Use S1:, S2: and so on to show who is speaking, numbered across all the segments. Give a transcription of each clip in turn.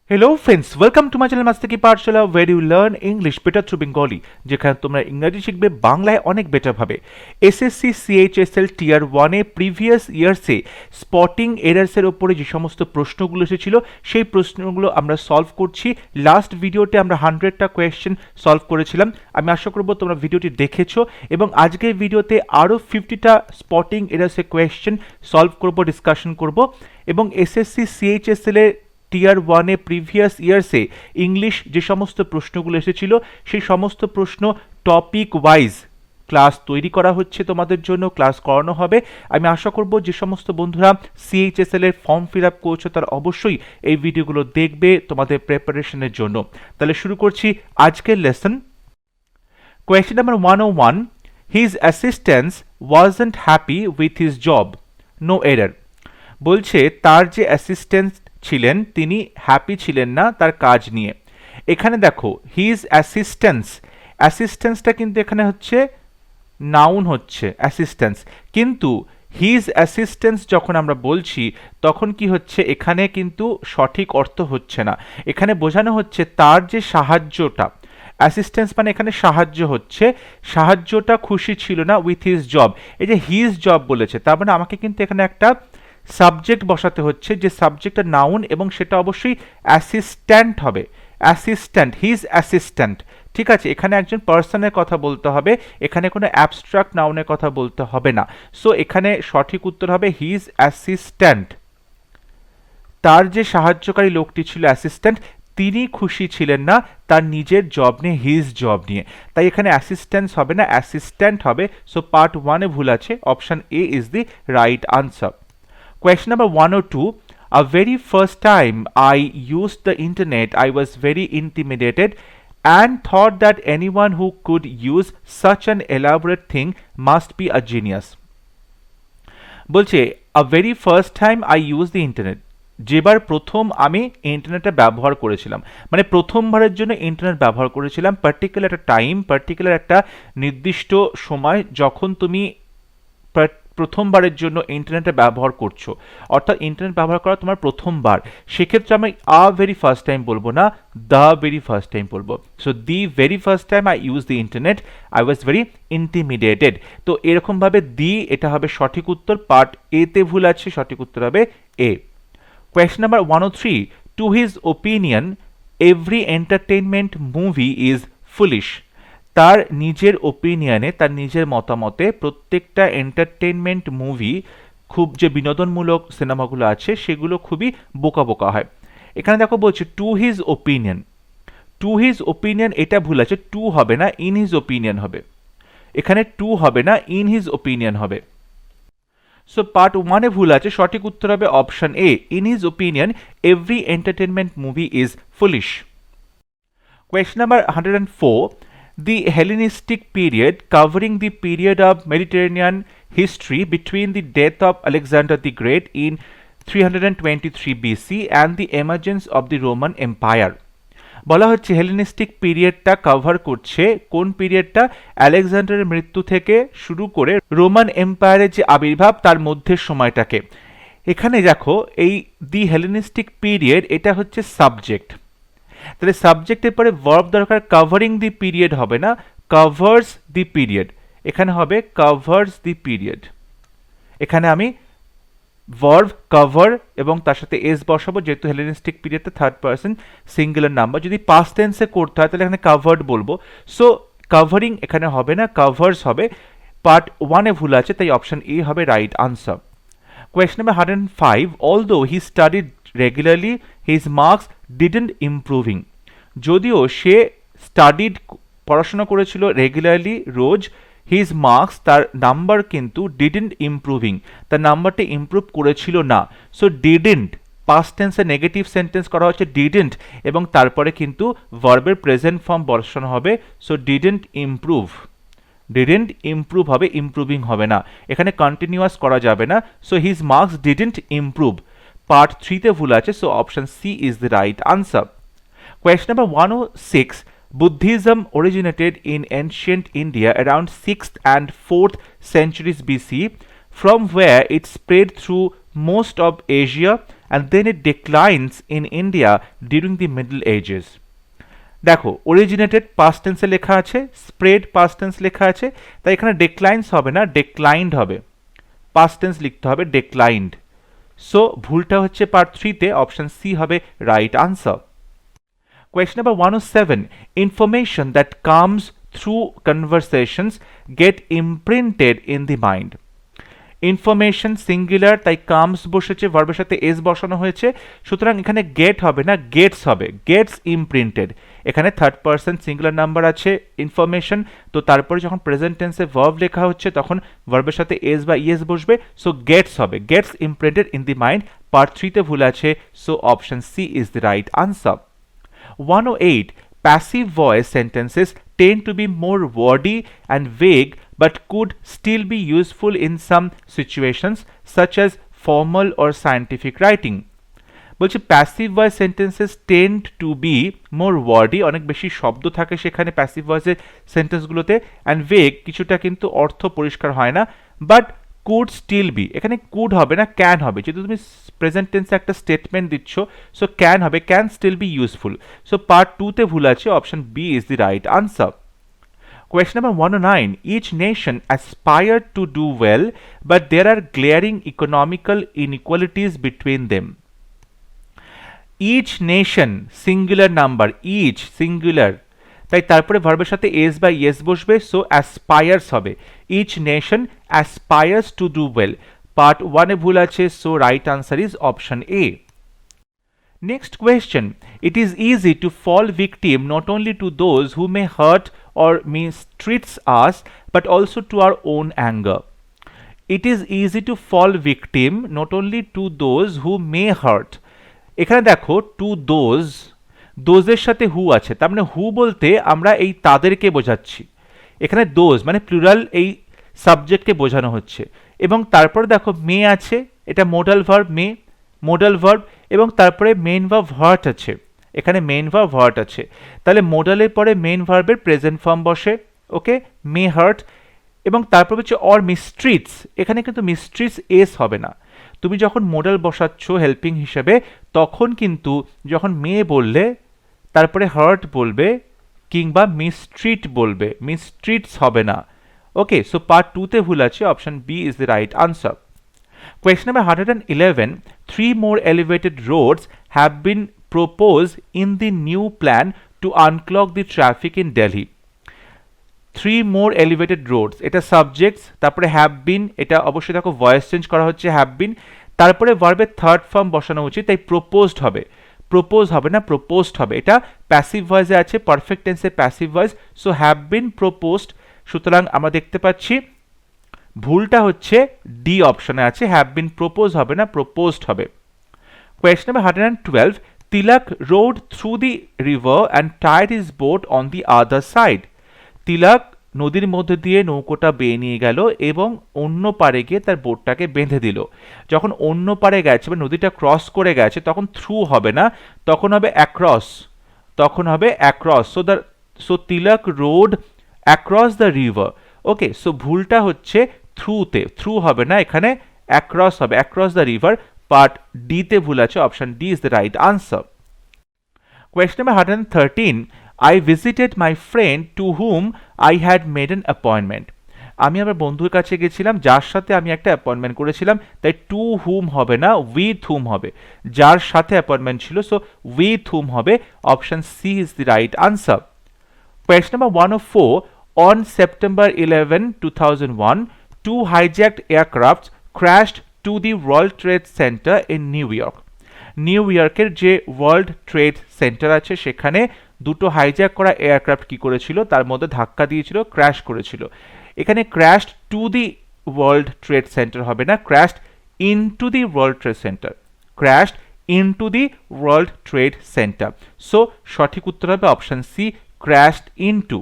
S1: Hello friends, welcome to my channel MASTI PATHSHALA where you learn English better through Bengali যেখানে তোমরা ইংরেজি শিখবে বাংলায় অনেক বেটার ভাবে। এসএসসি সিএইচএসএল টিয়ার 1 এ প্রিভিয়াস ইয়ার্সে স্পটিং এরার্স এর উপরে যে সমস্ত প্রশ্নগুলো এসেছিল সেই প্রশ্নগুলো আমরা সলভ করছি। লাস্ট ভিডিওতে আমরা 100টা কোয়েশ্চেন সলভ করেছিলাম। আমি আশা করব তোমরা ভিডিওটি দেখেছো এবং আজকের ভিডিওতে আরো 50টা স্পটিং এরার্স এর কোয়েশ্চেন সলভ করব, ডিসকাশন করব এবং এসএসসি সিএইচএসএল এর টিয়ার 1 এ প্রিভিয়াস ইয়ার্সে ইংলিশ যে সমস্ত প্রশ্নগুলো এসেছিল সেই সমস্ত প্রশ্ন টপিক ওয়াইজ ক্লাস তৈরি করা হচ্ছে, তোমাদের জন্য ক্লাস করানো হবে। আমি আশা করব যে সমস্ত বন্ধুরা সিএইচএসএল এর ফর্ম ফিল আপ করছো তারা অবশ্যই এই ভিডিওগুলো দেখবে তোমাদের প্রিপারেশনের জন্য। তাহলে শুরু করছি আজকের lesson. Question number 101, his assistant wasn't happy with his job, no error. বলছে তার যে অ্যাসিস্ট্যান্ট ছিলেন তিনি হ্যাপি ছিলেন না তার কাজ নিয়ে। এখানে দেখো হিজ অ্যাসিস্ট্যান্সটা কিন্তু এখানে হচ্ছে নাউন, হচ্ছে অ্যাসিস্ট্যান্স, কিন্তু হিজ অ্যাসিস্ট্যান্স যখন আমরা বলছি তখন কি হচ্ছে এখানে কিন্তু সঠিক অর্থ হচ্ছে না। এখানে বোঝানো হচ্ছে তার যে সাহায্যটা, অ্যাসিস্ট্যান্স মানে এখানে সাহায্য হচ্ছে, সাহায্যটা খুশি ছিল না উইথ হিজ জব। এই যে হিজ জব বলেছে তার মানে আমাকে কিন্তু এখানে একটা সাবজেক্ট বসাতে হচ্ছে, যে সাবজেক্টটা নাউন এবং সেটা অবশ্যই অ্যাসিস্ট্যান্ট হবে। অ্যাসিস্ট্যান্ট, হিজ অ্যাসিস্ট্যান্ট, ঠিক আছে। এখানে একজন পার্সনের কথা বলতে হবে, এখানে কোনো অ্যাবস্ট্রাক্ট নাউনের কথা বলতে হবে না। সো এখানে সঠিক উত্তর হবে হিজ অ্যাসিস্ট্যান্ট। তার যে সাহায্যকারী লোকটি ছিল অ্যাসিস্ট্যান্ট, তিনি খুশি ছিলেন না তার নিজের জব নিয়ে, হিজ জব নিয়ে। তাই এখানে অ্যাসিস্ট্যান্স হবে না, অ্যাসিস্ট্যান্ট হবে। সো পার্ট 1 এ ভুল আছে, option A is the right answer. Question number 102, a very first time I used the internet, I was very intimidated and thought that anyone who could use such an elaborate thing must be a genius. বলছে a very first time I used the internet, যেবার প্রথম আমি ইন্টারনেটটা ব্যবহার করেছিলাম, মানে প্রথমবারের জন্য internet ব্যবহার করেছিলাম। পার্টিকুলার একটা টাইম, পার্টিকুলার একটা নির্দিষ্ট সময় যখন তুমি প্রথমবারের জন্য ইন্টারনেটে ব্যবহার করছো, অর্থাৎ ইন্টারনেট ব্যবহার করা তোমার প্রথমবার, সেক্ষেত্রে আমি আ ভেরি ফার্স্ট টাইম বলবো না, দ্য ভেরি ফার্স্ট টাইম বলবো। So the very first time I use the internet I was very intimidated. তো এরকমভাবে দি, এটা হবে সঠিক উত্তর। পার্ট এ তে ভুল আছে, সঠিক উত্তর হবে A. Question number 103, to his opinion every entertainment movie is foolish. তার নিজের ওপিনিয়নে, তার নিজের মতামতে প্রত্যেকটা এন্টারটেইনমেন্ট মুভি, খুব যে বিনোদনমূলক সিনেমাগুলো আছে সেগুলো খুবই বোকা বোকা হয়। এখানে দেখো বলছে two his opinion, two his opinion এটা ভুল আছে, টু হবে না ইন হিজ ওপিনিয়ন হবে। এখানে টু হবে না ইন হিজ ওপিনিয়ন হবে। সো পার্ট 1 এ ভুল আছে, সঠিক উত্তর হবে option A, in his opinion every entertainment movie is foolish. Question number 104, the Hellenistic period, covering the period of Mediterranean history between the death of Alexander the Great in 323 BC and the emergence of the Roman Empire. বলা হচ্ছে Hellenistic পিরিয়ডটা cover করছে কোন পিরিয়ডটা, আলেকজান্ডারের মৃত্যু থেকে শুরু করে Roman এম্পায়ারের যে আবির্ভাব তার মধ্যের সময়টাকে। এখানে দেখো এই দি হেলেনিস্টিক পিরিয়ড এটা হচ্ছে সাবজেক্ট, তাহলে সাবজেক্টের পরে ভার্ব দরকার, কাভারিং দি পিরিয়ড হবে না, কাভার্স দি পিরিয়ড। এখানে হবে কাভার্স দি পিরিয়ড। এখানে আমি ভার্ব কাভার এবং তার সাথে এস বসাবো, যেহেতু হেলেনিস্টিক পিরিয়ডটা থার্ড পারসন সিঙ্গুলার নাম্বার। যদি পাস্ট টেন্সে করতে হয় তাহলে এখানে কাভার্ড বলবো। সো কাভারিং এখানে হবে না, কাভার্স হবে। পার্ট 1 এ ভুল আছে, তাই অপশন এ হবে right answer. Question number 105, although he studied regularly, his marks didn't improving. যদিও সে স্টাডিড পড়াশোনা করেছিল রেগুলারলি রোজ, হিজ মার্কস তার নাম্বার কিন্তু ডিডেন্ট ইমপ্রুভিং, তার নাম্বারটা ইমপ্রুভ করেছিল না। সো ডিডেন্ট পাস্ট টেন্সে নেগেটিভ সেন্টেন্স করা হচ্ছে ডিডেন্ট এবং তারপরে কিন্তু ভার্বের প্রেজেন্ট ফর্ম বসানো হবে। So didn't improve, didn't improve হবে, ইমপ্রুভিং হবে না, এখানে কন্টিনিউয়াস করা যাবে না। So his marks didn't improve. Part 3 তে ভুল আছে, so option C is the right answer. Question number 106, Buddhism originated in ancient India around 6th and 4th centuries BC, from where it spread through most of Asia and then it declines in India during the Middle Ages. দেখো originated past tense এ লেখা আছে, spread past tense লেখা আছে, তাই এখানে declines হবে না, declined হবে, past tense লিখতে হবে declined. সো ভুলটা হচ্ছে পার্ট 3 তে, অপশন সি হবে right answer. Question number 107. Information that comes through conversations get imprinted in the mind. Information singular, তাই কামস বসেছে, ভার্বের সাথে এস বসানো হয়েছে, সুতরাং এখানে গেট হবে না, গেটস হবে, গেটস ইমপ্রিন্টেড. এখানে থার্ড পারসন সিঙ্গুলার নাম্বার আছে ইনফরমেশন, তো তারপরে যখন প্রেজেন্ট টেন্সে ভার্ব লেখা হচ্ছে তখন ভার্বের সাথে এস বা ইএস বসবে, সো গেটস হবে, gets imprinted in the mind. Part 3 তে ভুল আছে, so option C is the right answer. 108. Passive voice sentences tend to be more wordy and vague but could still be useful in some situations such as formal or scientific writing. বলছি passive voice sentences tend two be more worthy, অনেক বেশি শব্দ থাকে সেখানে passive ভয়েসের সেন্টেন্সগুলোতে, and vague, কিছুটা কিন্তু অর্থ পরিষ্কার হয় না, বাট কুড স্টিল বি, এখানে কুড হবে না, ক্যান হবে, যেহেতু তুমি প্রেজেন্ট টেন্সে একটা স্টেটমেন্ট দিচ্ছ, সো ক্যান হবে, can still be useful. So part 2 তে ভুল আছে, option B is the right answer. Question number 109. Each nation aspired to do well, but there are glaring economical inequalities between them. Each nation, singular number, each singular, তাই তারপরে ভার্বের সাথে S বা yes বসবে, so aspires হবে, each nation aspires to do well. Part 1 এ ভুল আছে, so right answer is option A. Next question. It is easy to fall victim not only to those who may hurt or mistreats us, but also to our own anger. It is easy to fall victim not only to those who may hurt. এখানে দেখো two দোজের সাথে হু আছে, তার মানে হু বলতে আমরা এই তাদেরকে বোঝাচ্ছি, এখানে দোজ মানে প্লুরাল, এই সাবজেক্টকে বোঝানো হচ্ছে, এবং তারপর দেখো মে আছে, এটা মোডাল ভার্ব মে, মোডাল ভার্ব, এবং তারপরে মেইন ভার্ব হার্ট আছে, এখানে মেইন ভার্ব হার্ট আছে, তাহলে মোডালের পরে মেইন ভার্বের প্রেজেন্ট ফর্ম বসে, ওকে, মে হার্ট, এবং তারপর হচ্ছে অর মিস্ট্রিটস, এখানে কিন্তু মিস্ট্রিটস এস হবে না, তুমি যখন মোডাল বসাচ্ছ হেল্পিং হিসেবে তখন কিন্তু যখন মে বললে তারপরে হার্ট বলবে কিংবা মিস্ট্রিট বলবে, মিস্ট্রিটস হবে না, ওকে. সো পার্ট 2 তে ভুল আছে, option B is the right answer. Question number 111. 3 more elevated roads have been proposed in the new plan to unclog the traffic in Delhi. 3 more elevated roads, এটা subjects, তারপরে have been, এটা অবশ্যই দেখো voice change করা হচ্ছে, have been, তারপরে ভার্বের third form বসানো উচিত, তাই প্রপোজড হবে, প্রপোজ হবে না, প্রপোজড হবে, এটা প্যাসিভ ভয়েসে আছে, পারফেক্ট টেন্সে passive voice, so have been proposed, সুতরাং আমরা দেখতে পাচ্ছি ভুলটা হচ্ছে ডি অপশনে আছে, হ্যাভ বিন প্রপোজ হবে না, প্রপোজড হবে. Question number 112. Tilak rode through the river and tied his boat on the other side. তিলক নদীর মধ্যে দিয়ে নৌকোটা বেয়ে নিয়ে গেল এবং অন্য পারে গিয়ে তার বোটটাকে বেঁধে দিল. যখন অন্য পারে গেছে বা নদীটা ক্রস করে গেছে তখন থ্রু হবে না, তখন হবে অ্যাক্রস, তখন হবে across. So Tilak road across the river, okay. So ভুলটা হচ্ছে থ্রুতে, থ্রু হবে না, এখানে অ্যাক্রস হবে, across the river. Part D তে ভুল আছে, option D is the right answer. Question number 113. I visited my friend to whom I had made an appointment. আমি আমার বন্ধুর কাছে গেছিলাম যার সাথে আমি একটা অ্যাপয়েন্টমেন্ট করেছিলাম, তাই টু হুম হবে না, উইথ হুম হবে, যার সাথে অ্যাপয়েন্টমেন্ট ছিল, সো উইথ হুম হবে, option C is the right answer. Question number 104. On September 11, 2001, 2 hijacked aircrafts crashed to the World Trade Center in New York. New ইয়র্কের যে ওয়ার্ল্ড ট্রেড সেন্টার আছে সেখানে দুটো হাইজ্যাক করা এয়ারক্রাফট কি করেছিল, তার মধ্যে ধাক্কা দিয়েছিল, ক্র্যাশ করেছিল. এখানে crashed to the World Trade Center হবে না, crashed into the World Trade Center, crashed into the World Trade Center. So সঠিক উত্তর হবে option C, crashed into.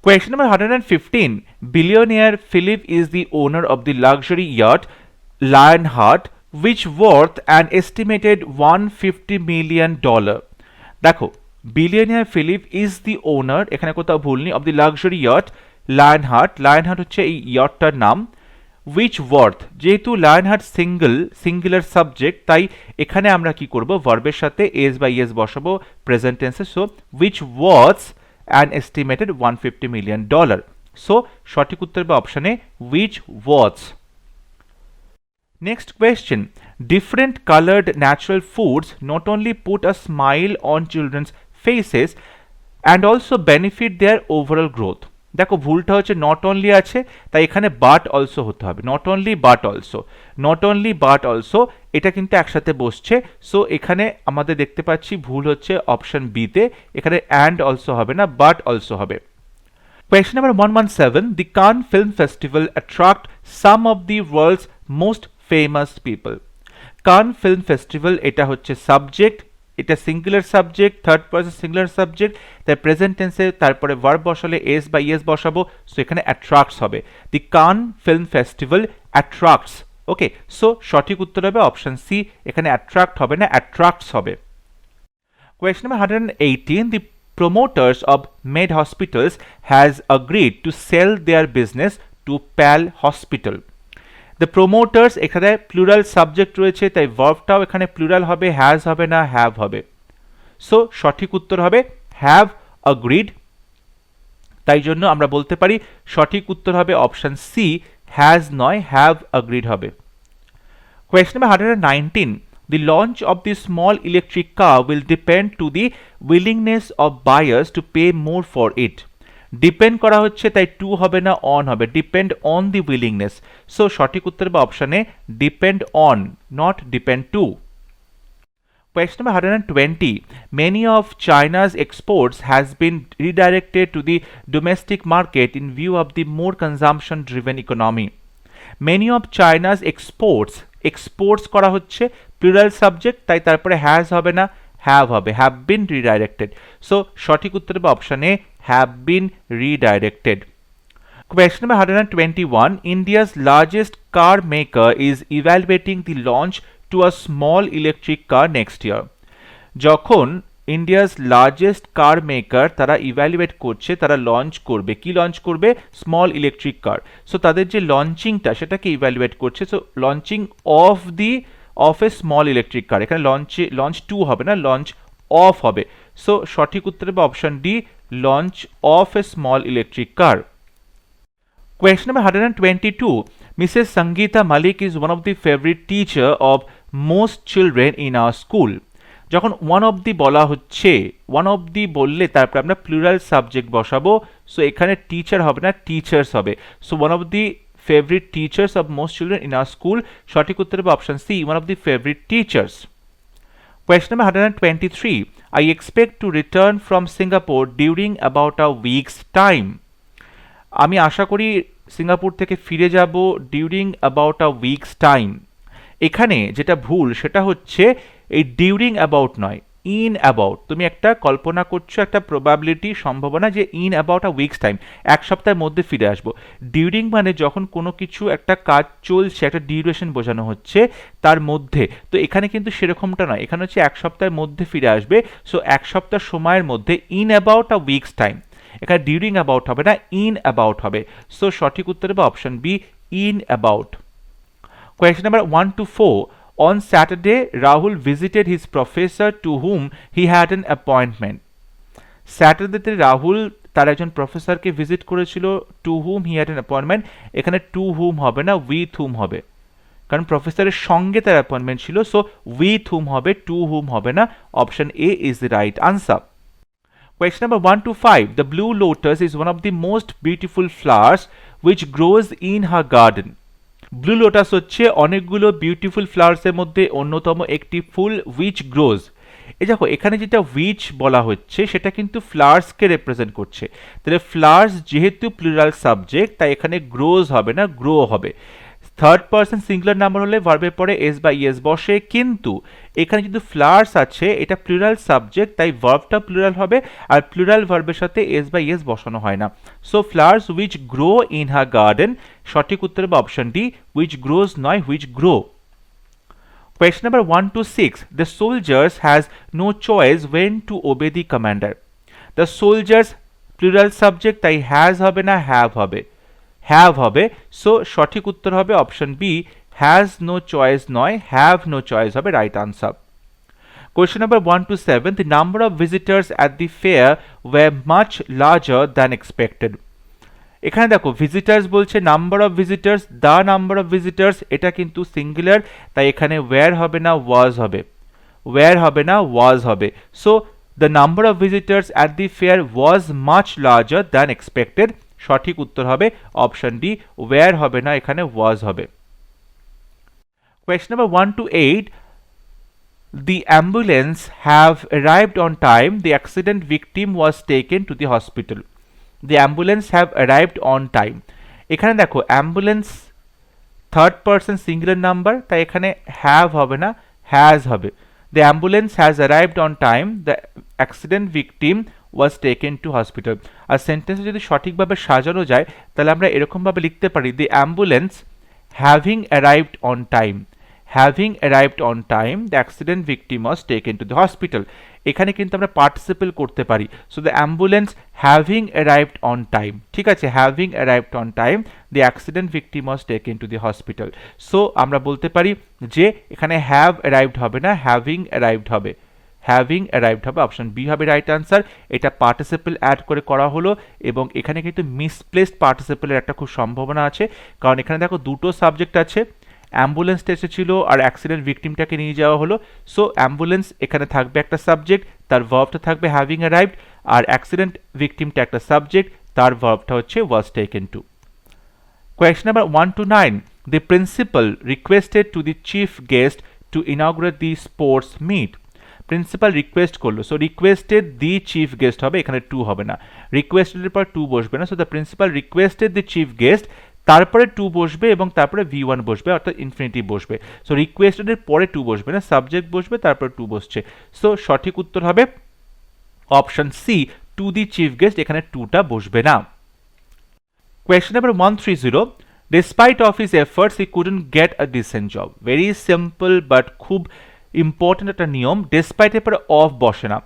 S1: Question number 115. Billionaire Philip is the owner of the luxury yacht Lionheart, which worth an estimated $150 million. দেখো billionaire Philip is the owner, এখানে কোথাও ভুল নেই, of the luxury yacht Lionheart. Lionheart হচ্ছে এই ইয়টটার নাম, which worth, যেহেতু লার্ন হার্ট সিঙ্গুলার সাবজেক্ট, তাই এখানে আমরা কি করব, ভার্বের সাথে এস বাই এস বসাবো প্রেজেন্ট টেন্সে। So which was an estimated $150 million. So সঠিক উত্তর হবে অপশানে which was. Next question. Different colored natural foods not only put a smile on children's faces and also benefit their overall growth. দেখো ভুলটা হচ্ছে not only আছে, তাই এখানে বাট অলসো হতে হবে, not only but also, not only but also এটা কিন্তু একসাথে বসছে। সো এখানে আমাদের দেখতে পাচ্ছি ভুল হচ্ছে অপশন বিতে, এখানে অ্যান্ড অলসো হবে না, বাট অলসো হবে। Question number 117. The Cannes Film Festival attract some of the world's most famous people. Cannes Film Festival এটা হচ্ছে সাবজেক্ট, এটা singular subject, third person singular subject, তাই প্রেজেন্ট টেন্সে তারপরে ভার্ব বসালে এস বাই এস বসাবো। So এখানে অ্যাট্রাক্টস হবে, দি কান ফিল্ম ফেস্টিভ্যাল অ্যাট্রাক্টস। ওকে, সো সঠিক উত্তর হবে অপশন সি, এখানে অ্যাট্রাক্ট হবে না, অ্যাট্রাক্টস হবে। Question number 118. The promoters of Med Hospitals has agreed to sell their business to PAL Hospital. The promoters এখানে প্লুরাল সাবজেক্ট রয়েছে, তাই ভার্বটাও এখানে প্লুরাল হবে, হ্যাজ হবে না, হ্যাভ হবে। সো সঠিক উত্তর হবে হ্যাভ agreed, তাই জন্য আমরা বলতে পারি সঠিক উত্তর হবে অপশন সি, হ্যাজ নয়, হ্যাভ agreed হবে। Question number 119. The launch of the small electric car will depend to the willingness of buyers to pay more for it. Depend করা হচ্ছে, তাই টু হবে না, অন হবে, depend on the willingness. So সঠিক উত্তর হবে অপশানে depend on, not depend to. Question number 120. Many of China's exports has been redirected to the domestic market in view of the more consumption driven economy. Many of China's exports করা হচ্ছে, plural subject, তাই তারপরে has হবে না, have হবে, have been redirected. So সঠিক উত্তর হবে অপশানে have been redirected. Question number 121. India's largest car maker is evaluating the launch to a small electric car next year. যখন ইন্ডিয়াস লার্জেস্ট কার মেকার তারা ইভ্যালুয়েট করছে, তারা লঞ্চ করবে, কি লঞ্চ করবে, স্মল ইলেকট্রিক কার। সো তাদের যে লঞ্চিংটা সেটাকে ইভ্যালুয়েট করছে। So launching of a small electric কার, এখানে লঞ্চ টু হবে না, লঞ্চ অফ হবে। সো সঠিক উত্তর হবে option D, launch of a small electric car. Question number 122. Mrs. Sangeeta Malik is one of the favorite teacher of most children in our school. যখন one of the বলা হচ্ছে, one of the বললে তারপরে আমরা plural subject বসাবো। So এখানে teacher হবে না, টিচার্স হবে। So one of the favourite teachers of most children in our school, সঠিক উত্তর হবে option C, one of the favourite teachers. Question number 123. I expect to return from Singapore during about a week's time. আমি আশা করি Singapore থেকে ফিরে যাব during about a week's time. এখানে যেটা ভুল সেটা হচ্ছে এই ডিউরিং অ্যাবাউট নয়, ইন অ্যাবাউট। তুমি একটা কল্পনা করছো, একটা প্রবাবিলিটি, সম্ভাবনা যে in about a week's time, এক সপ্তাহের মধ্যে ফিরে আসবো। ডিউরিং মানে যখন কোনো কিছু একটা কাজ চলছে, একটা ডিউরেশন বোঝানো হচ্ছে তার মধ্যে। তো এখানে কিন্তু সেরকমটা নয়, এখানে হচ্ছে এক সপ্তাহের মধ্যে ফিরে আসবে। সো এক সপ্তাহ সময়ের মধ্যে, in about a week's time. এখানে ডিউরিং অ্যাবাউট হবে না, ইন অ্যাবাউট হবে। সো সঠিক উত্তর হবে option B, in about. Question number 124. On Saturday, Rahul visited his professor to whom he had an appointment. স্যাটারডেতে রাহুল তার একজন প্রফেসরকে ভিজিট করেছিল, to whom he had an appointment. এখানে টু হুম হবে না, উইথ হুম হবে, কারণ প্রফেসরের সঙ্গে তার অ্যাপয়েন্টমেন্ট ছিল। সো উইথ হুম হবে, টু হুম হবে না। Option A is the right answer. Question number 125. The blue lotus is one of the most beautiful flowers which grows in her garden. Blue lotus হচ্ছে অনেকগুলো beautiful ফ্লাওয়ার্সের মধ্যে অন্যতম একটি ফুল, which grows. এই দেখো এখানে যেটা উইচ বলা হচ্ছে সেটা কিন্তু ফ্লাওয়ার্সকে রিপ্রেজেন্ট করছে, তাহলে ফ্লাওয়ার্স যেহেতু প্লুরাল সাবজেক্ট তাই এখানে গ্রোজ হবে না, গ্রো হবে। থার্ড পারসন সিঙ্গুলার নাম্বার হলে ভার্বের পরে এস বা ইএস বসে, কিন্তু এখানে যেহেতু ফ্লাওয়ার্স আছে এটা প্লুরাল সাবজেক্ট, তাই ভার্বটা প্লুরাল হবে, আর প্লুরাল ভার্বের সাথে এস বা ইএস বসানো হয় না। So flowers which grow in her garden, সঠিক উত্তর হবে অপশন ডি, উইচ গ্রোজ নয়, which grow. Question number 126. The soldiers has no choice when to obey the commander. The soldiers plural subject, তাই has হবে না, হ্যাভ হবে। Have হবে। So সঠিক উত্তর হবে option B, has no choice নয়, হ্যাভ নো চয়েস হবে right answer. Question number 1 to 7. The number of visitors at the fair were much larger than expected. এখানে দেখো ভিজিটার্স বলছে, number of visitors, the number of visitors, এটা কিন্তু singular, তাই এখানে wire হবে না, ওয়াজ হবে। ওয়্যার হবে না, ওয়াজ হবে। So the number of visitors at the fair was much larger than expected. সঠিক উত্তর হবে অপশন ডি, ওয়্যার হবে না, এখানে ওয়াজ হবে। Question number 1 to 8. The ambulance have arrived on time. The accident victim was taken to the hospital. The ambulance have arrived on time. এখানে দেখো ambulance third person singular number, তাই এখানে have হবে না, হ্যাজ হবে। The ambulance has arrived on time. The accident victim was taken to hospital. আর সেন্টেন্সে যদি সঠিকভাবে সাজানো যায় তাহলে আমরা এরকমভাবে লিখতে পারি, The ambulance having arrived on time. Having arrived on time, the accident victim was taken to the hospital. এখানে কিন্তু আমরা পার্টিসিপল করতে পারি। So the ambulance having arrived on time, ঠিক আছে, having arrived on time, the accident victim was taken to the hospital. So আমরা বলতে পারি যে এখানে হ্যাভ অ্যারাইভড হবে না, হ্যাভিং অ্যারাইভড হবে। হ্যাভিং অ্যারাইভড হবে, অপশন বি হবে রাইট আনসার। এটা পার্টিসিপল অ্যাড করে করা হলো এবং এখানে কিন্তু মিসপ্লেসড পার্টিসিপলের একটা খুব সম্ভাবনা আছে, কারণ এখানে দেখো দুটো সাবজেক্ট আছে, অ্যাম্বুলেন্সটা এসেছিল আর অ্যাক্সিডেন্ট ভিকটিমটাকে নিয়ে যাওয়া হলো। সো অ্যাম্বুলেন্স এখানে থাকবে একটা সাবজেক্ট, তার ভার্বটা থাকবে হ্যাভিং অ্যারাইভড, আর অ্যাক্সিডেন্ট ভিকটিমটা একটা সাবজেক্ট, তার ভার্বটা হচ্ছে was taken to. Question number 1 to 9. The principal requested to the chief guest to inaugurate the sports meet. Principal request করলো, so requested the chief guest হবে, এখানে টু হবে না, রিকোয়েস্টেডের পর টু বসবে না। So the principal requested the chief guest, তারপরে two বসবে এবং তারপরে V1 বসবে, অর্থাৎ ইনফিনিটিভ বসবে। সো রিকোয়েস্টেডের পরে টু বসবে না, সাবজেক্ট বসবে তারপরে টু বসছে। সো সঠিক উত্তর হবে option C, to the chief guest, এখানে টুটা বসবে না। Question number 130. Despite of his efforts he couldn't get a decent job. Very simple but খুব ইম্পর্টেন্ট একটা নিয়ম, ডেসপাইট এর পরে অফ বসে না।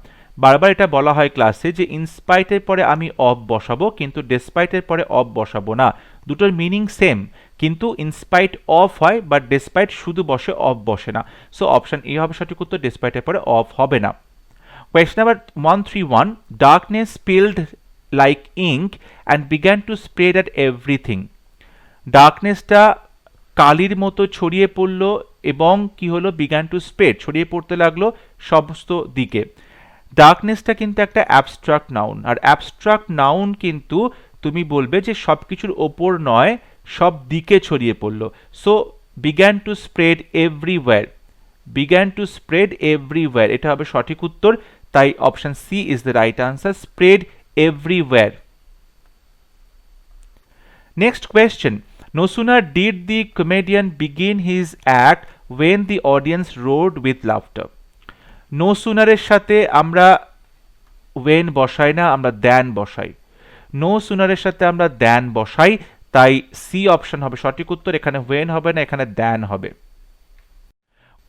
S1: বারবার এটা বলা হয় ক্লাসে যে ইনস্পাইটের পরে আমি অফ বসাবো, কিন্তু ডেসপাইটের পরে অফ বসাবো না। দুটোর মিনিং সেম, কিন্তু ইনস্পাইট অফ হয় বাট ডেসপাইট শুধু বসে, অফ বসে না। সো অপশন এ হবে সঠিক উত্তর, ডেসপাইটের পরে অফ হবে না। Question number 131. Darkness spilled like ink and began to spread at everything. ডার্কনেসটা কালির মতো ছড়িয়ে পড়লো এবং কি হলো, বিগান টু স্প্রেড, ছড়িয়ে পড়তে লাগলো সমস্ত দিকে। ডার্কনেসটা কিন্তু একটা অ্যাবস্ট্রাক্ট নাউন, আর অ্যাবস্ট্রাক্ট নাউন কিন্তু তুমি বলবে যে সব কিছুর ওপর নয়, সব দিকে ছড়িয়ে পড়লো। So began to spread everywhere, began to spread everywhere, এটা হবে সঠিক উত্তর, তাই option C is the right answer, spread everywhere. Next question. No sooner did the comedian begin his act when the audience roared with laughter. No sooner এর সাথে আমরা when বসাই না, আমরা than বসাই। No sooner এর সাথে আমরা than বসাই, তাই সি অপশন হবে সঠিক উত্তর, এখানে when হবে না, এখানে than হবে।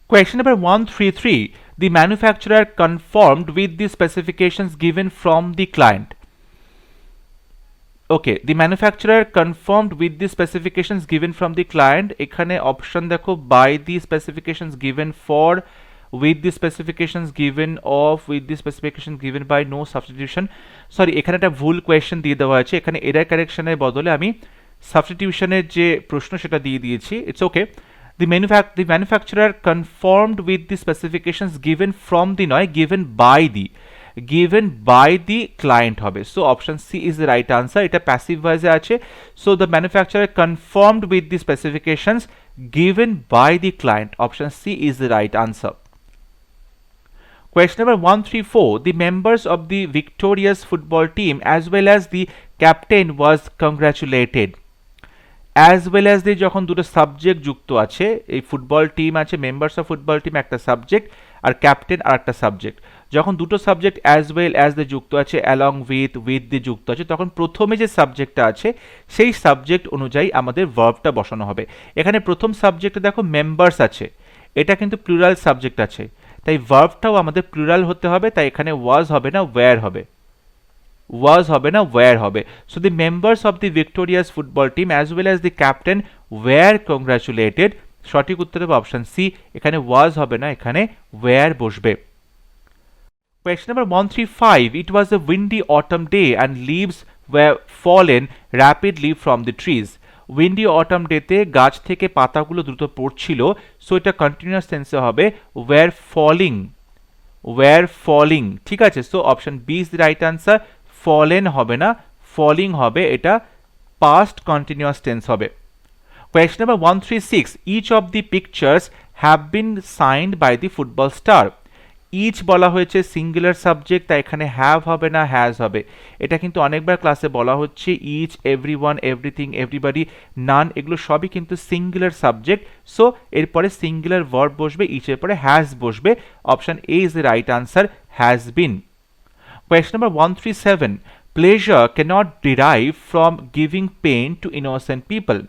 S1: Question number 133. The manufacturer conformed with the specifications given from the client. Okay, the manufacturer conformed with the specifications given from the client. এখানে অপশন দেখো, by the specifications given for, with the specifications given of, with the specifications given by, no substitution. Sorry, এখানে একটা ভুল question দিয়ে দেওয়া আছে, এখানে error কারেকশনের বদলে আমি সাবস্টিটিউশনের যে প্রশ্ন সেটা দিয়ে দিয়েছি। It's okay. The manufacturer conformed with the specifications given from the নয়, given by the, given by the client হবে। So option C is the right answer, এটা প্যাসিভ ভয়েসে আছে। So the manufacturer confirmed with the specifications given by the client, option C is the right answer. Question number 134. The members of the victorious football team as well as the captain was congratulated. As well as দিয়ে যখন দুটো subject যুক্ত আছে, এই football team আছে, members of football team একটা subject, আর captain আর একটা subject, যখন দুটো সাবজেক্ট অ্যাজ ওয়েল অ্যাজ দিয়ে যুক্ত আছে, অ্যালং উইথ দিয়ে যুক্ত আছে, তখন প্রথমে যে সাবজেক্টটা আছে সেই সাবজেক্ট অনুযায়ী আমাদের ভার্বটা বসানো হবে। এখানে প্রথম সাবজেক্টে দেখো মেম্বার্স আছে, এটা কিন্তু প্লুরাল সাবজেক্ট আছে, তাই ভার্বটাও আমাদের প্লুরাল হতে হবে, তাই এখানে ওয়াজ হবে না, ওয়্যার হবে। was হবে না, were হবে। So the members of the victorious football team as well as the captain were congratulated। সঠিক উত্তর হবে অপশন সি, এখানে was হবে না, এখানে were বসবে। Question number 135, it was a windy autumn day and leaves were fallen rapidly from the trees। Windy autumn ডেতে গাছ থেকে পাতাগুলো দ্রুত পড়ছিল, সো এটা কন্টিনিউয়াস টেন্সে হবে ওয়্যার ফলিং, ঠিক আছে। So option B is the right answer, fallen হবে না, ফলিং হবে, এটা পাস্ট কন্টিনিউয়াস টেন্স হবে। Question number 136, each of the pictures have been signed by the football star. Each বলা হয়েছে সিঙ্গুলার সাবজেক্ট, তাই এখানে হ্যাভ হবে না, হ্যাজ হবে। এটা কিন্তু অনেকবার ক্লাসে বলা হচ্ছে, ইচ, এভরিওয়ান, এভরিথিং, এভরিবডি, নান, এগুলো সবই কিন্তু সিঙ্গুলার সাবজেক্ট। সো এরপরে সিঙ্গুলার ভার্ব বসবে, ইচের পরে হ্যাজ বসবে। Option A is the right answer, has been. Question number 137, pleasure cannot derive from giving pain to innocent people।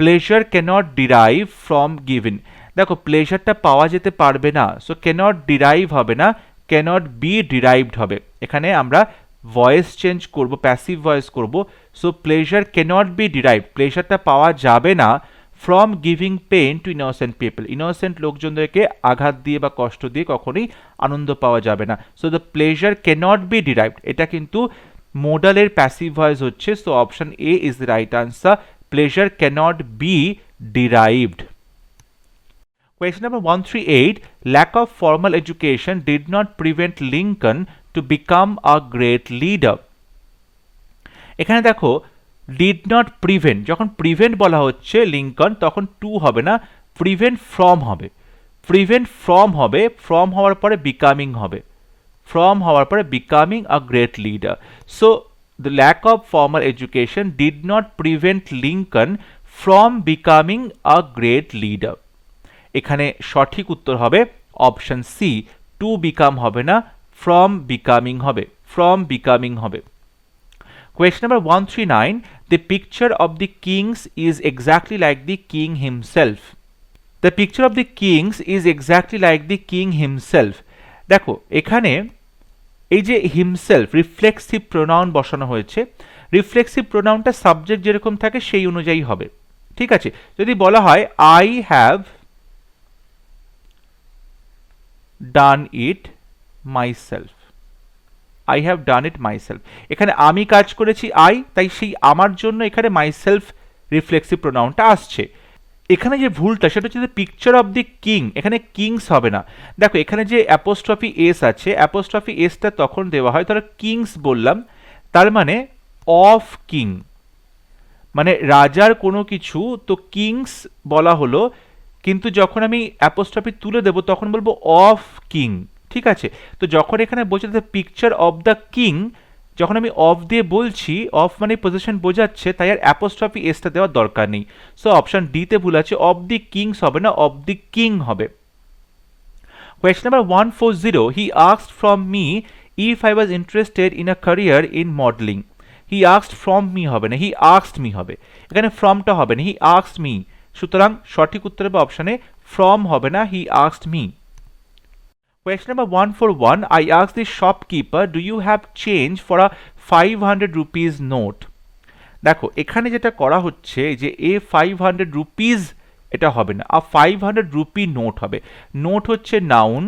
S1: pleasure cannot derive from giving, দেখো প্লেজারটা পাওয়া যেতে পারবে না, সো ক্যানট ডিরাইভ হবে না, ক্যানট বি ডিরাইভড হবে। এখানে আমরা ভয়েস চেঞ্জ করব, প্যাসিভ ভয়েস করব। So pleasure cannot be derive, প্লেজারটা পাওয়া যাবে না from giving pain to innocent people. Innocent লোকজনদেরকে আঘাত দিয়ে বা কষ্ট দিয়ে কখনোই আনন্দ পাওয়া যাবে না। So the pleasure cannot be derived, এটা কিন্তু মোডালের প্যাসিভ ভয়েস হচ্ছে। So option A is the right answer, pleasure cannot be derived. Question number 138, lack of formal education did not prevent Lincoln to become a great leader। এখানে দেখো did not prevent, যখন prevent বলা হচ্ছে Lincoln, তখন two হবে না, prevent from হবে। prevent from হবে, from হওয়ার পরে becoming হবে, from হওয়ার পরে becoming a great leader। So the lack of formal education did not prevent Lincoln from becoming a great leader। এখানে সঠিক উত্তর হবে অপশন সি, টু বিকাম হবে না, ফ্রম বিকামিং হবে, ফ্রম বিকামিং হবে। Question number 139, the picture of the kings is exactly like the king himself. The picture of the kings is exactly like the king himself. দেখো এখানে এই যে himself reflexive pronoun বসানো হয়েছে, reflexive প্রোনাউনটা subject যেরকম থাকে সেই অনুযায়ী হবে, ঠিক আছে। যদি বলা হয় I have done it myself, I have done it myself, এখানে আমি কাজ করেছি আই, তাই সেই আমার জন্য এখানে মাইসেলফ রিফ্লেক্সিভ প্রোনাউনটা আসছে। এখানে যে ভুলটা সেটা হচ্ছে পিকচার অফ দি কিং, এখানে কিংস হবে না। দেখো এখানে যে অ্যাপোস্ট্রফি এস আছে, অ্যাপোস্ট্রফি এসটা তখন দেওয়া হয়, ধরো কিংস বললাম, তার মানে অফ কিং, মানে রাজার কোনো কিছু, তো কিংস বলা হলো, কিন্তু যখন আমি অ্যাপোস্ট্রফি তুলে দেব তখন বলবো অফ কিং, ঠিক আছে। তো যখন এখানে বলছে the picture of the king, যখন আমি অফ দিয়ে বলছি, অফ মানে পজিশন বোঝাচ্ছে, তাই আর অ্যাপোস্ট্রফি এসটা দেওয়ার দরকার নেই। সো অপশন ডিতে ভুল আছে, অফ দি কিংস হবে না, অফ দি কিং হবে। Question number 140, he asked from me if I was interested in a career in modelling. He asked from me হবে না, হি আস্কড মি হবে, এখানে ফ্রমটা হবে না, হি আস্কড মি। সুতরাং সঠিক উত্তর হবে অপশনে ফ্রম হবে না, he asked me. Question number 141, I asked the shopkeeper, do you have change for a 500 rupees note? দেখো এখানে যেটা করা হচ্ছে যে এ 500 রুপিস এটা হবে না, আর 500 রুপি নোট হবে। নোট হচ্ছে নাউন,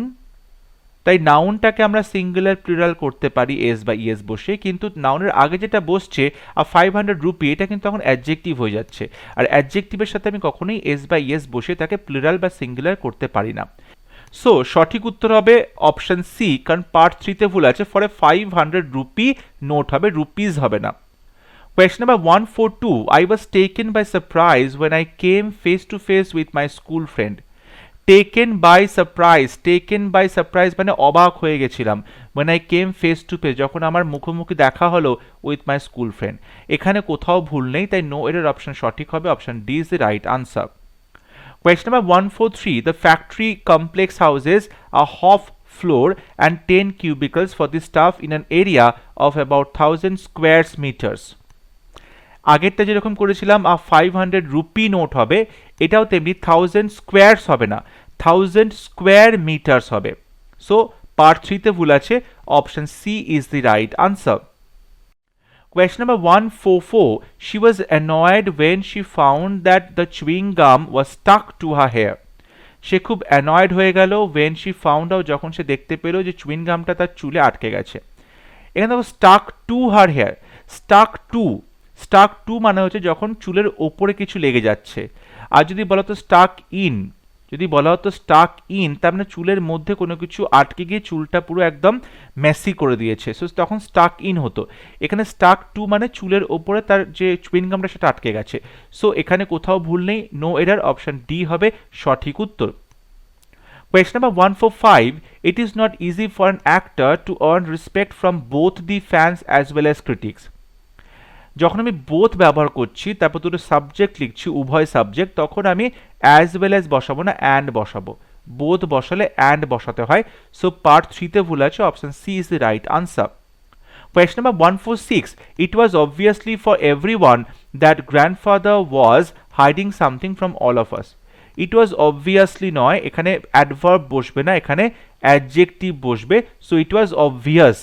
S1: তাই নাউনটাকে আমরা সিঙ্গুলার প্লুরাল করতে পারি এস বা ইএস বসে, কিন্তু নাউনের আগে যেটা বসছে আর 500 রুপি, এটা কিন্তু এখন অ্যাডজেক্টিভ হয়ে যাচ্ছে, আর অ্যাডজেক্টিভের সাথে আমি কখনোই এস বা ইএস বসে তাকে প্লুরাল বা সিঙ্গুলার করতে পারি না। সো সঠিক উত্তর হবে অপশন সি, কারণ পার্ট 3তে ভুল আছে, ফরে 500 রুপি নোট হবে, রুপিস হবে না। Question number 142, I was taken by surprise when I came face to face with my school friend. Taken by surprise মানে অবাক হয়ে গেছিলাম, when I came face to face, যখন আমার মুখোমুখি দেখা হলো with my school friend। এখানে কোথাও ভুল নেই, তাই নো এর অপশন সঠিক হবে, option D is the right answer. Question number 143, the factory complex houses a half floor and 10 cubicles for the staff in an area of about 1000 square meters। আগেরটা যেরকম করেছিলাম 500 রুপি নোট হবে, এটাও তেমনি 1000 squares হবে না, 1000 স্কোয়ার মিটার্স হবে। So part 3তে ভুল আছে, option C is the right answer. Question number 144. She was annoyed when she found that the chewing gum was stuck to her hair. সে খুব অ্যানয়েড হয়ে গেল when she found out, যখন সে দেখতে পেল যে চুইং গামটা তার চুলে আটকে গেছে। এখানে দেখো stuck to her hair, stuck to মানে হচ্ছে যখন চুলের ওপরে কিছু লেগে যাচ্ছে। আর যদি বলা হতো স্টাক ইন, যদি বলা হতো স্টাক ইন, তার মানে চুলের মধ্যে কোনো কিছু আটকে গিয়ে চুলটা পুরো একদম মেসি করে দিয়েছে, সো তখন স্টাক ইন হতো। এখানে স্টাক টু মানে চুলের ওপরে তার যে চুইং গামটা সেটা আটকে গেছে। সো এখানে কোথাও ভুল নেই, নো এরার, অপশন ডি হবে সঠিক উত্তর। Question number 145. It is not easy for an actor to earn respect from both the fans as well as critics. যখন আমি বোথ ব্যবহার করছি, তারপর দুটো সাবজেক্ট লিখছি, উভয় সাবজেক্ট, তখন আমি অ্যাজ ওয়েল অ্যাজ বসাবো না, অ্যান্ড বসাবো। বোথ বসালে অ্যান্ড বসাতে হয়। সো পার্ট 3-তে ভুল আছে, option C is the right answer. Question number 146. It was obviously for everyone that grandfather was hiding something from all of us. It was obviously নয়, এখানে অ্যাডভার্ব বসবে না, এখানে অ্যাডজেক্টিভ বসবে। So it was obvious,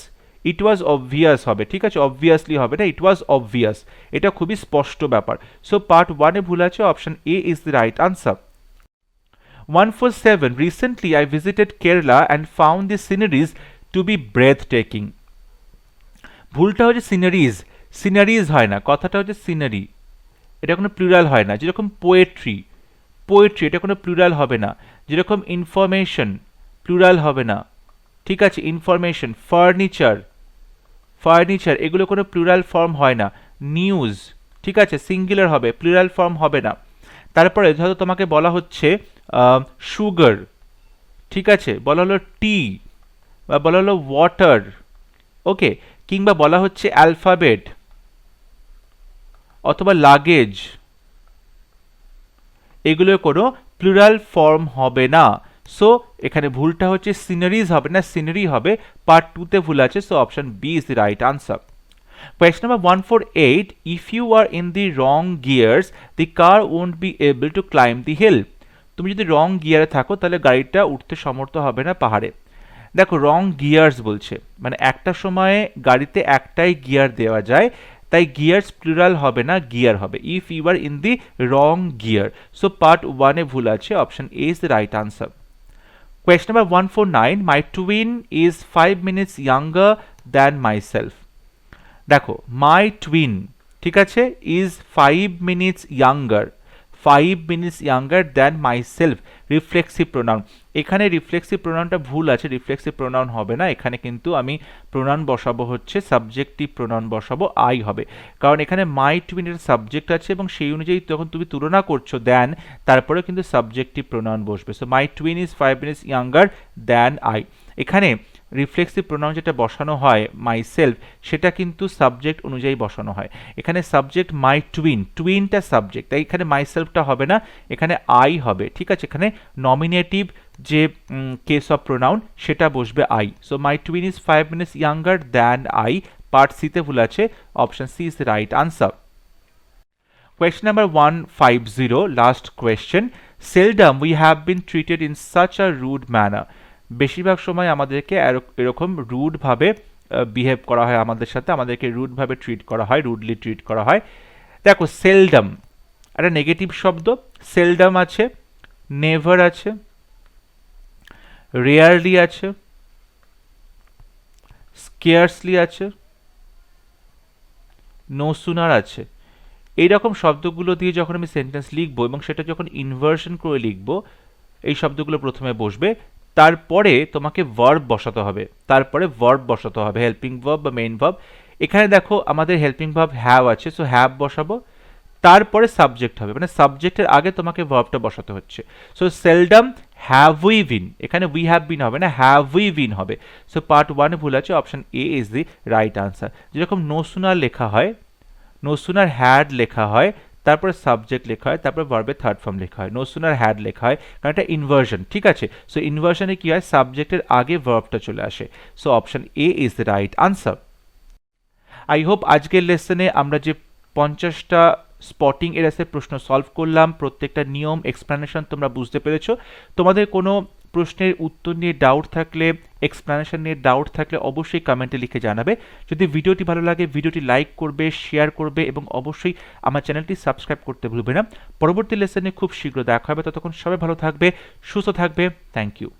S1: it was obvious হবে, ঠিক আছে, obviously হবে না, ইট ওয়াজ অবভিয়াস, এটা খুবই স্পষ্ট ব্যাপার। সো পার্ট 1-এ ভুল আছে, option A is the right answer. 147. Recently I visited Kerala and found the sceneries to be breathtaking. ভুলটা হচ্ছে সিনারিজ, সিনারিজ হয় না, কথাটা হচ্ছে সিনারি, এটা কোনো প্লুরাল হয় না। যেরকম পোয়েট্রি, পোয়েট্রি এটা কোনো প্লুরাল হবে না। যেরকম ইনফরমেশন, প্লুরাল হবে না, ঠিক আছে, ইনফরমেশন। ফার্নিচার, ফার্নিচার এগুলো কোনো প্লুরাল ফর্ম হয় না। নিউজ, ঠিক আছে, সিঙ্গুলার হবে, প্লুরাল ফর্ম হবে না। তারপরে ধরো তোমাকে বলা হচ্ছে সুগার, ঠিক আছে, বলা হলো টি, বা বলা হলো ওয়াটার, ওকে, কিংবা বলা হচ্ছে অ্যালফাবেট অথবা লাগেজ, এগুলো কোনো প্লুরাল ফর্ম হবে না। সো এখানে ভুলটা হচ্ছে সিনারিজ হবে না, সিনারি হবে। পার্ট 2-তে ভুল আছে, so option B is the right answer. Question number 148. If you are in the wrong gears, the car won't be able to climb the hill. তুমি যদি রং গিয়ারে থাকো তাহলে গাড়িটা উঠতে সমর্থ হবে না পাহাড়ে। দেখো রং গিয়ার্স বলছে, মানে একটা সময়ে গাড়িতে একটাই গিয়ার দেওয়া যায়, তাই গিয়ার্স প্লুরাল হবে না, গিয়ার হবে। If you are in the wrong gear, so part 1-এ ভুল আছে, option A is the right answer. Question number 149. My twin is 5 minutes younger than myself. দেখো মাই টুইন, ঠিক আছে, is 5 minutes younger, 5 minutes younger than myself, reflexive pronoun. এখানে reflexive প্রোনাউনটা ভুল আছে, reflexive pronoun হবে না, এখানে কিন্তু আমি প্রোনাউন বসাবো হচ্ছে সাবজেক্টিভ প্রোনাউন বসাবো, আই হবে, কারণ এখানে মাই টুইনের সাবজেক্ট আছে এবং সেই অনুযায়ী যখন তুমি তুলনা করছো দেন, তারপরে কিন্তু সাবজেক্টিভ প্রোনাউন বসবে। So my twin is 5 minutes younger than I. এখানে রিফ্লেক্সিভ প্রোনাউন যেটা বসানো হয় মাই সেলফ, সেটা কিন্তু সাবজেক্ট অনুযায়ী বসানো হয়। এখানে সাবজেক্ট মাই টুইন, টুইনটা সাবজেক্ট, তাই এখানে মাই সেলফটা হবে না, এখানে আই হবে, ঠিক আছে, এখানে নমিনেটিভ যে কেস অফ প্রোনাউন সেটা বসবে I. So my twin is 5 minutes younger than I, part সি-তে ভুল আছে, option C is the right answer. Question number 150, last question. Seldom we have been treated in such a rude manner. বেশিরভাগ সময় আমাদেরকে এরকম rude ভাবে behave করা হয় আমাদের সাথে, আমাদেরকে রুড ভাবে ট্রিট করা হয়, রুডলি ট্রিট করা হয়। দেখো সেলডম একটা নেগেটিভ শব্দ, সেলডম আছে, নেভার আছে, রেয়ারলি আছে, স্কেয়ার্সলি আছে, নো সুনার আছে। এইরকম শব্দগুলো দিয়ে যখন আমি সেন্টেন্স লিখবো এবং সেটা যখন ইনভার্সন করে লিখবো, এই শব্দগুলো প্রথমে বসবে, তারপরে তোমাকে ভার্ব বসাতে হবে, তারপরে ভার্ব বসাতে হবে, হেল্পিং ভার্ব বা মেইন ভার্ব। এখানে দেখো আমাদের হেল্পিং ভার্ব হ্যাভ আছে, সো হ্যাভ বসাবো, তারপরে সাবজেক্ট হবে, মানে সাবজেক্টের আগে তোমাকে ভার্বটা বসাতে হচ্ছে। সো সেলডম হ্যাভ উই বিন, এখানে উই হ্যাভ বিন হবে না, হ্যাভ উই বিন হবে। সো পার্ট 1-এ ভুল আছে, option A is the right answer. যেরকম নো সুনার লেখা হয়, নো সুনার হ্যাড লেখা হয়, তারপরে সাবজেক্ট লেখা হয়, তারপরে ভার্বের থার্ড ফর্ম লেখা হয়, নো সুনার হ্যাড লেখা হয়, কারণ এটা ইনভার্সন, ঠিক আছে। সো ইনভার্সনে কি হয়, সাবজেক্টের আগে ভার্বটা চলে আসে। So option A is the right answer. I hope আজকের লেসনে আমরা যে 50টা স্পটিং এরসের প্রশ্ন সলভ করলাম, প্রত্যেকটা নিয়ম এক্সপ্লেনেশন তোমরা বুঝতে পেরেছো। তোমাদের কোনো প্রশ্নের উত্তর নিয়ে ডাউট থাকলে, এক্সপ্লেনেশন নিয়ে ডাউট থাকলে অবশ্যই কমেন্টে লিখে জানাবে। যদি ভিডিওটি ভালো লাগে ভিডিওটি লাইক করবে, শেয়ার করবে এবং অবশ্যই আমার চ্যানেলটি সাবস্ক্রাইব করতে ভুলবে না। পরবর্তী লেসনে খুব শীঘ্র দেখা হবে, ততক্ষণ সবাই ভালো থাকবে, সুস্থ থাকবে। Thank you.